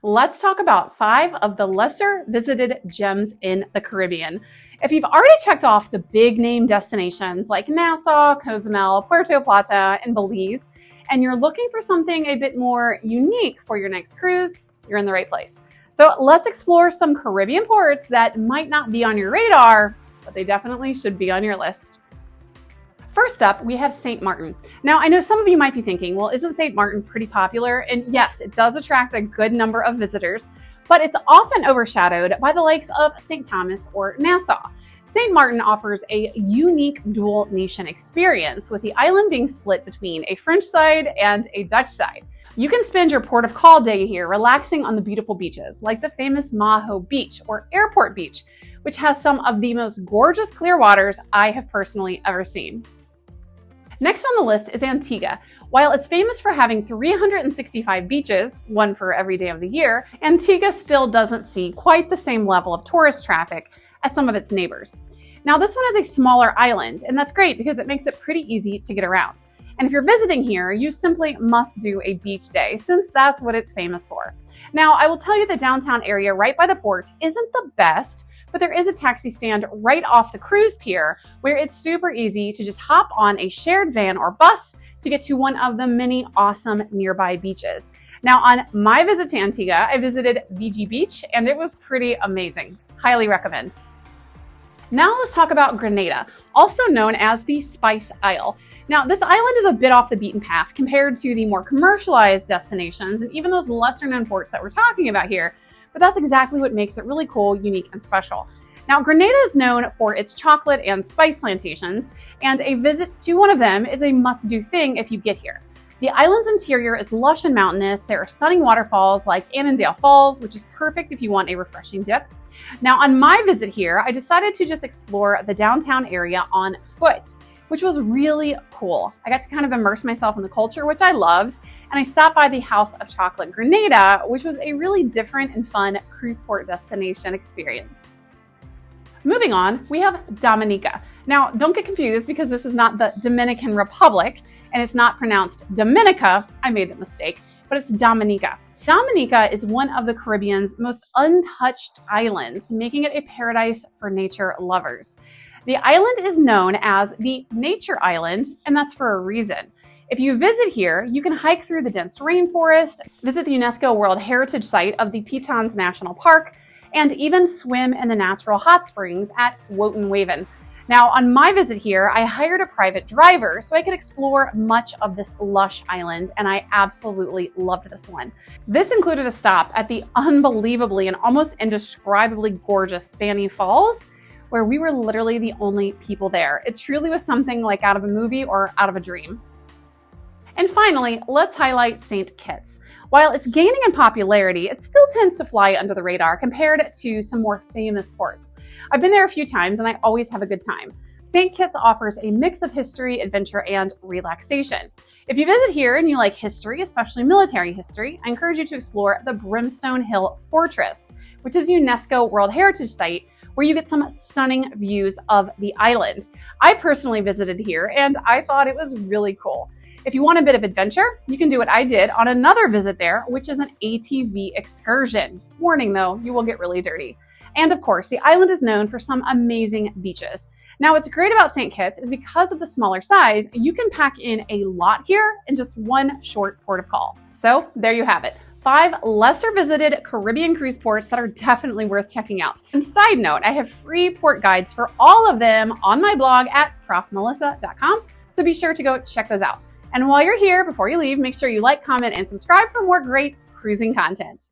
Let's talk about 5 of the lesser visited gems in the Caribbean. If you've already checked off the big name destinations like Nassau, Cozumel, Puerto Plata, and Belize, and you're looking for something a bit more unique for your next cruise, you're in the right place. So let's explore some Caribbean ports that might not be on your radar, but they definitely should be on your list. First up, we have St. Maarten. Now, I know some of you might be thinking, well, isn't St. Maarten pretty popular? And yes, it does attract a good number of visitors, but it's often overshadowed by the likes of St. Thomas or Nassau. St. Maarten offers a unique dual nation experience, with the island being split between a French side and a Dutch side. You can spend your port of call day here relaxing on the beautiful beaches, like the famous Maho Beach or Airport Beach, which has some of the most gorgeous clear waters I have personally ever seen. Next on the list is Antigua. While it's famous for having 365 beaches, one for every day of the year, Antigua still doesn't see quite the same level of tourist traffic as some of its neighbors. Now, this one is a smaller island, and that's great because it makes it pretty easy to get around. And if you're visiting here, you simply must do a beach day, since that's what it's famous for. Now, I will tell you the downtown area right by the port isn't the best, but there is a taxi stand right off the cruise pier where it's super easy to just hop on a shared van or bus to get to one of the many awesome nearby beaches. Now, on my visit to Antigua, I visited VG Beach, and it was pretty amazing. Highly recommend. Now let's talk about Grenada, also known as the Spice Isle. Now, this island is a bit off the beaten path compared to the more commercialized destinations and even those lesser known ports that we're talking about here, but that's exactly what makes it really cool, unique, and special. Now, Grenada is known for its chocolate and spice plantations, and a visit to one of them is a must-do thing if you get here. The island's interior is lush and mountainous. There are stunning waterfalls like Annandale Falls, which is perfect if you want a refreshing dip. Now, on my visit here, I decided to just explore the downtown area on foot, which was really cool. I got to kind of immerse myself in the culture, which I loved, and I stopped by the House of Chocolate Grenada, which was a really different and fun cruise port destination experience. Moving on, we have Dominica. Now, don't get confused because this is not the Dominican Republic, and it's not pronounced Dominica. I made that mistake, but it's Dominica. Dominica is one of the Caribbean's most untouched islands, making it a paradise for nature lovers. The island is known as the Nature Island, and that's for a reason. If you visit here, you can hike through the dense rainforest, visit the UNESCO World Heritage Site of the Pitons National Park, and even swim in the natural hot springs at Wotan Waven. Now, on my visit here, I hired a private driver so I could explore much of this lush island, and I absolutely loved this one. This included a stop at the unbelievably and almost indescribably gorgeous Spani Falls, where we were literally the only people there. It truly was something like out of a movie or out of a dream. And finally, let's highlight St. Kitts. While it's gaining in popularity, it still tends to fly under the radar compared to some more famous ports. I've been there a few times and I always have a good time. St. Kitts offers a mix of history, adventure, and relaxation. If you visit here and you like history, especially military history, I encourage you to explore the Brimstone Hill Fortress, which is a UNESCO World Heritage Site where you get some stunning views of the island. I personally visited here and I thought it was really cool. If you want a bit of adventure, you can do what I did on another visit there, which is an ATV excursion. Warning though, you will get really dirty. And of course, the island is known for some amazing beaches. Now, what's great about St. Kitts is because of the smaller size, you can pack in a lot here in just one short port of call. So there you have it. 5 lesser visited Caribbean cruise ports that are definitely worth checking out. And side note, I have free port guides for all of them on my blog at profmelissa.com. So be sure to go check those out. And while you're here, before you leave, make sure you like, comment, and subscribe for more great cruising content.